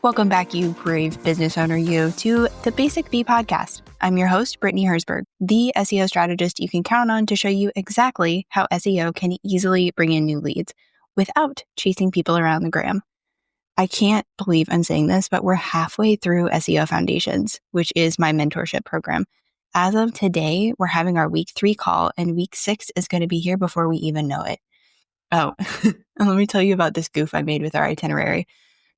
Welcome back, you brave business owner, to the Basic Bee podcast. I'm your host, Brittany Herzberg, the SEO strategist you can count on to show you exactly how SEO can easily bring in new leads without chasing people around the gram. I can't believe I'm saying this, but we're halfway through SEO Foundations, which is my mentorship program. As of today, we're having our week 3 call, and week 6 is going to be here before we even know it. Oh, and let me tell you about this goof I made with our itinerary.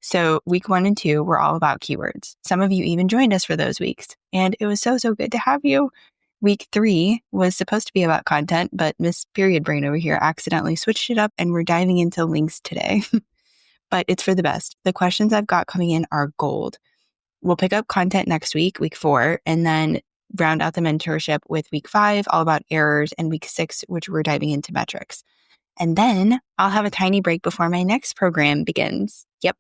So week 1 and 2 were all about keywords. Some of you even joined us for those weeks, and it was so good to have you. Week 3 was supposed to be about content, but Miss Period Brain over here accidentally switched it up, and we're diving into links today. But it's for the best. The questions I've got coming in are gold. We'll pick up content next week, week 4, and then round out the mentorship with week 5, all about errors, and week 6, which we're diving into metrics. And then I'll have a tiny break before my next program begins. Yep.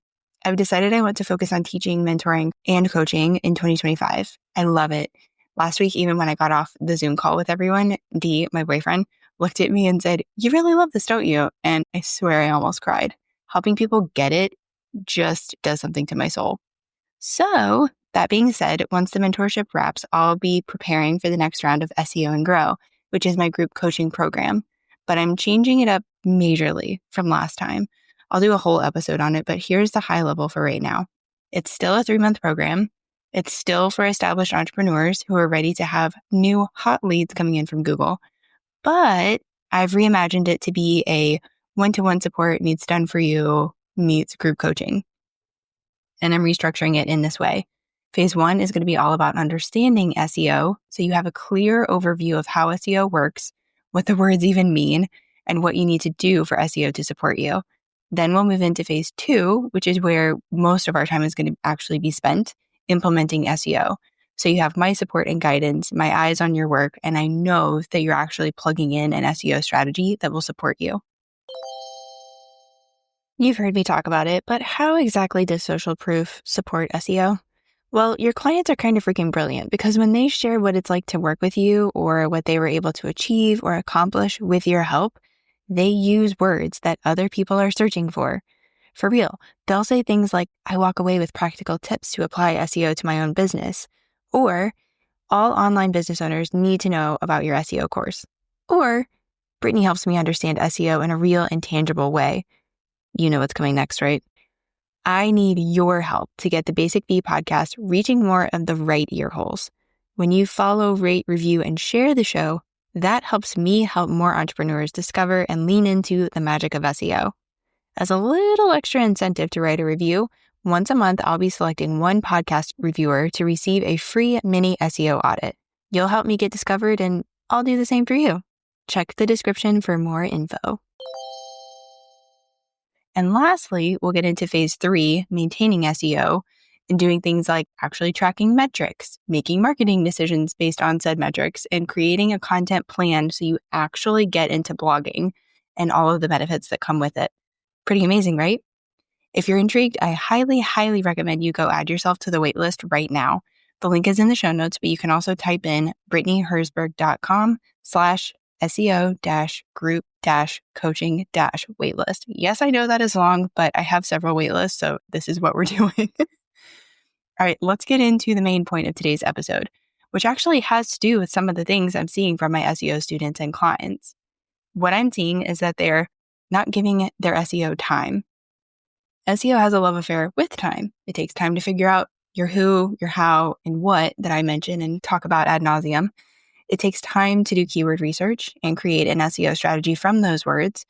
I've decided I want to focus on teaching, mentoring, and coaching in 2025. I love it. Last week, even when I got off the Zoom call with everyone, D, my boyfriend, looked at me and said, "You really love this, don't you?" And I swear I almost cried. Helping people get it just does something to my soul. So that being said, once the mentorship wraps, I'll be preparing for the next round of SEO and Grow, which is my group coaching program. But I'm changing it up majorly from last time. I'll do a whole episode on it, but here's the high level for right now. It's still a 3-month program. It's still for established entrepreneurs who are ready to have new hot leads coming in from Google. But I've reimagined it to be a one-to-one support meets done for you meets group coaching. And I'm restructuring it in this way. Phase 1 is going to be all about understanding SEO, so you have a clear overview of how SEO works, what the words even mean, and what you need to do for SEO to support you. Then we'll move into phase 2, which is where most of our time is going to actually be spent implementing SEO. So you have my support and guidance, my eyes on your work, and I know that you're actually plugging in an SEO strategy that will support you. You've heard me talk about it, but how exactly does social proof support SEO? Well, your clients are kind of freaking brilliant because when they share what it's like to work with you or what they were able to achieve or accomplish with your help, they use words that other people are searching for. For real, they'll say things like, "I walk away with practical tips to apply SEO to my own business," or "All online business owners need to know about your SEO course," or "Brittany helps me understand SEO in a real and tangible way." You know what's coming next, right? I need your help to get the Basic Bee podcast reaching more of the right ear holes. When you follow, rate, review, and share the show, that helps me help more entrepreneurs discover and lean into the magic of SEO. As a little extra incentive to write a review, once a month, I'll be selecting one podcast reviewer to receive a free mini SEO audit. You'll help me get discovered, and I'll do the same for you. Check the description for more info. And lastly, we'll get into phase 3, maintaining SEO, and doing things like actually tracking metrics, making marketing decisions based on said metrics, and creating a content plan so you actually get into blogging and all of the benefits that come with it. Pretty amazing, right? If you're intrigued, I highly recommend you go add yourself to the waitlist right now. The link is in the show notes, but you can also type in brittanyherzberg.com/SEO-group-coaching-waitlist. Yes, I know that is long, but I have several waitlists, so this is what we're doing. All right, let's get into the main point of today's episode, which actually has to do with some of the things I'm seeing from my SEO students and clients. What I'm seeing is that they're not giving their SEO time. SEO has a love affair with time. It takes time to figure out your who, your how, and what that I mention and talk about ad nauseum. It takes time to do keyword research and create an SEO strategy from those words.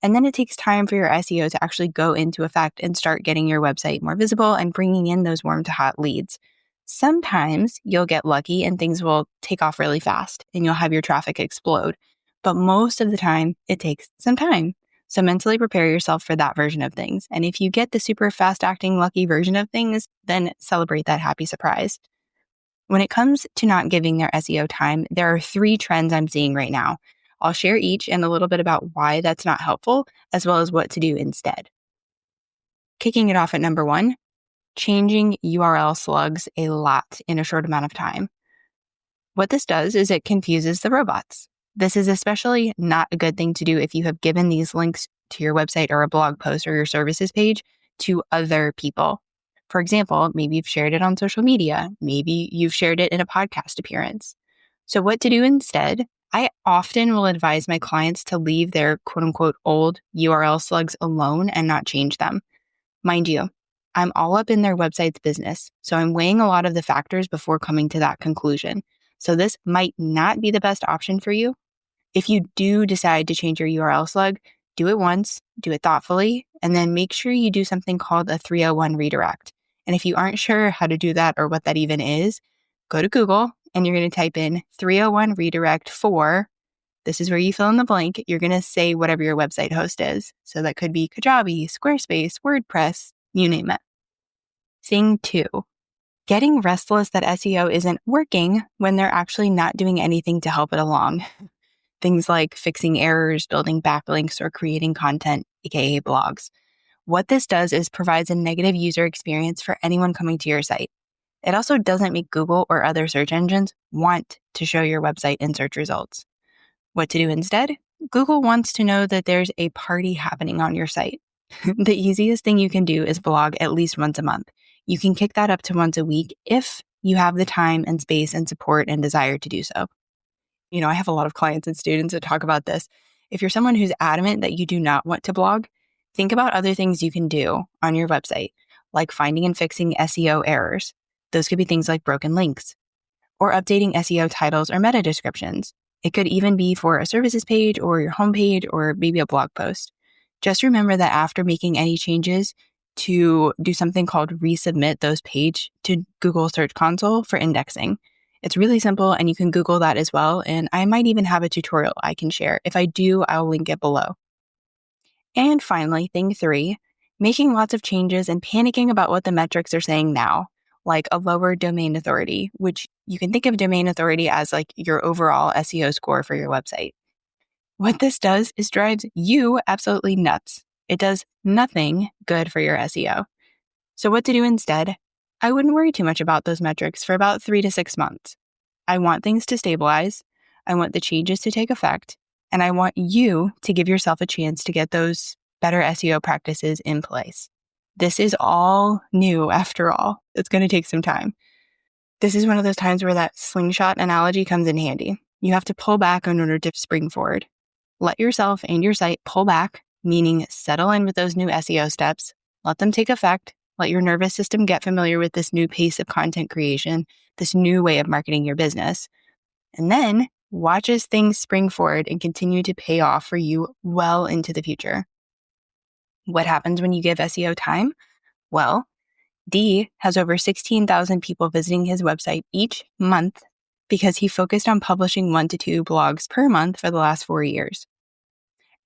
And then it takes time for your SEO to actually go into effect and start getting your website more visible and bringing in those warm to hot leads. Sometimes you'll get lucky and things will take off really fast and you'll have your traffic explode. But most of the time, it takes some time. So mentally prepare yourself for that version of things. And if you get the super fast acting lucky version of things, then celebrate that happy surprise. When it comes to not giving their SEO time, there are 3 trends I'm seeing right now. I'll share each and a little bit about why that's not helpful, as well as what to do instead. Kicking it off at number 1, changing URL slugs a lot in a short amount of time. What this does is it confuses the robots. This is especially not a good thing to do if you have given these links to your website or a blog post or your services page to other people. For example, maybe you've shared it on social media. Maybe you've shared it in a podcast appearance. So what to do instead? I often will advise my clients to leave their quote unquote old URL slugs alone and not change them. Mind you, I'm all up in their website's business, so I'm weighing a lot of the factors before coming to that conclusion. So this might not be the best option for you. If you do decide to change your URL slug, do it once, do it thoughtfully, and then make sure you do something called a 301 redirect. And if you aren't sure how to do that or what that even is, go to Google and you're going to type in 301 redirect for, this is where you fill in the blank. You're going to say whatever your website host is. So that could be Kajabi, Squarespace, WordPress, you name it. Thing 2, getting restless that SEO isn't working when they're actually not doing anything to help it along. Things like fixing errors, building backlinks, or creating content, aka blogs. What this does is provides a negative user experience for anyone coming to your site. It also doesn't make Google or other search engines want to show your website in search results. What to do instead? Google wants to know that there's a party happening on your site. The easiest thing you can do is blog at least once a month. You can kick that up to once a week if you have the time and space and support and desire to do so. I have a lot of clients and students that talk about this. If you're someone who's adamant that you do not want to blog, think about other things you can do on your website, like finding and fixing SEO errors. Those could be things like broken links, or updating SEO titles or meta descriptions. It could even be for a services page or your homepage or maybe a blog post. Just remember that after making any changes, to do something called resubmit those page to Google Search Console for indexing. It's really simple and you can Google that as well. And I might even have a tutorial I can share. If I do, I'll link it below. And finally, thing 3, making lots of changes and panicking about what the metrics are saying now, like a lower domain authority, which you can think of domain authority as like your overall SEO score for your website. What this does is drives you absolutely nuts. It does nothing good for your SEO. So what to do instead? I wouldn't worry too much about those metrics for about 3 to 6 months. I want things to stabilize. I want the changes to take effect. And I want you to give yourself a chance to get those better SEO practices in place. This is all new after all. It's going to take some time. This is one of those times where that slingshot analogy comes in handy. You have to pull back in order to spring forward. Let yourself and your site pull back, meaning settle in with those new SEO steps. Let them take effect. Let your nervous system get familiar with this new pace of content creation, this new way of marketing your business. And then watch as things spring forward and continue to pay off for you well into the future. What happens when you give SEO time? Well, D has over 16,000 people visiting his website each month because he focused on publishing 1 to 2 blogs per month for the last 4 years.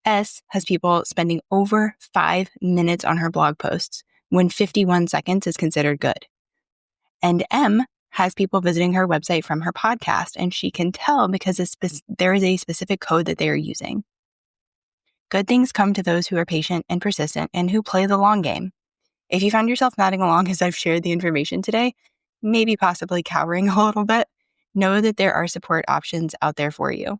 S has people spending over 5 minutes on her blog posts when 51 seconds is considered good. And M has people visiting her website from her podcast, and she can tell because there is a specific code that they are using. Good things come to those who are patient and persistent and who play the long game. If you find yourself nodding along as I've shared the information today, maybe possibly cowering a little bit, know that there are support options out there for you.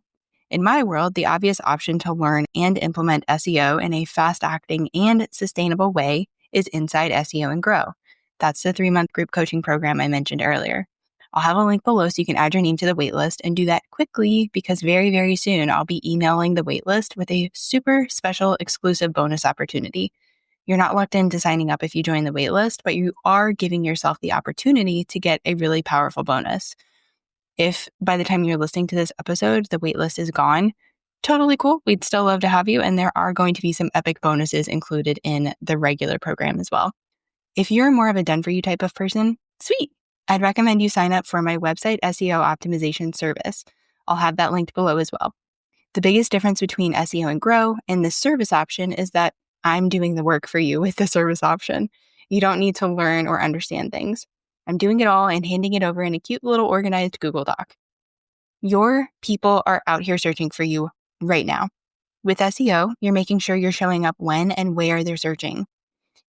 In my world, the obvious option to learn and implement SEO in a fast-acting and sustainable way is Inside SEO and Grow. That's the 3-month group coaching program I mentioned earlier. I'll have a link below so you can add your name to the waitlist and do that quickly because very, very soon I'll be emailing the waitlist with a super special exclusive bonus opportunity. You're not locked into signing up if you join the waitlist, but you are giving yourself the opportunity to get a really powerful bonus. If by the time you're listening to this episode, the waitlist is gone, totally cool. We'd still love to have you. And there are going to be some epic bonuses included in the regular program as well. If you're more of a done for you type of person, sweet. I'd recommend you sign up for my website SEO optimization service. I'll have that linked below as well. The biggest difference between SEO and Grow and the service option is that I'm doing the work for you with the service option. You don't need to learn or understand things. I'm doing it all and handing it over in a cute little organized Google Doc. Your people are out here searching for you right now. With SEO, you're making sure you're showing up when and where they're searching.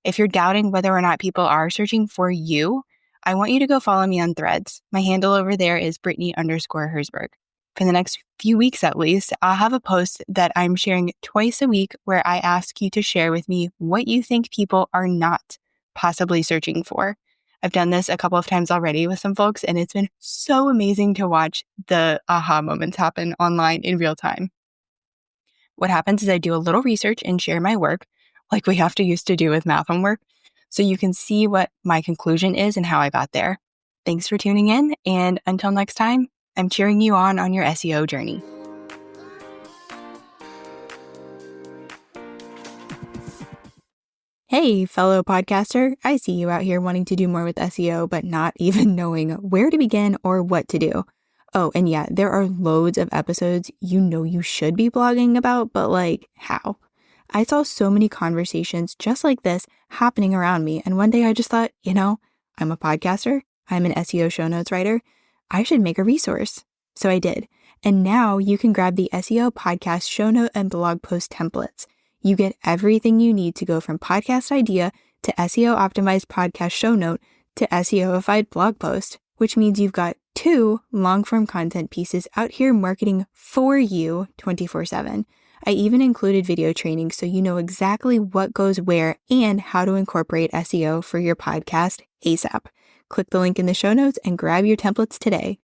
If you're doubting whether or not people are searching for you, I want you to go follow me on Threads. My handle over there is Brittany_Herzberg. For the next few weeks at least, I'll have a post that I'm sharing twice a week where I ask you to share with me what you think people are not possibly searching for. I've done this a couple of times already with some folks, and it's been so amazing to watch the aha moments happen online in real time. What happens is I do a little research and share my work, like we have to used to do with math homework, so you can see what my conclusion is and how I got there. Thanks for tuning in, and until next time, I'm cheering you on your SEO journey. Hey, fellow podcaster, I see you out here wanting to do more with SEO, but not even knowing where to begin or what to do. Oh, and yeah, there are loads of episodes you should be blogging about, but like, how? I saw so many conversations just like this happening around me, and one day I just thought, I'm a podcaster, I'm an SEO show notes writer, I should make a resource. So I did, and now you can grab the SEO podcast show note and blog post templates. You get everything you need to go from podcast idea to SEO optimized podcast show note to SEOified blog post, which means you've got 2 long-form content pieces out here marketing for you 24/7. I even included video training so you know exactly what goes where and how to incorporate SEO for your podcast ASAP. Click the link in the show notes and grab your templates today.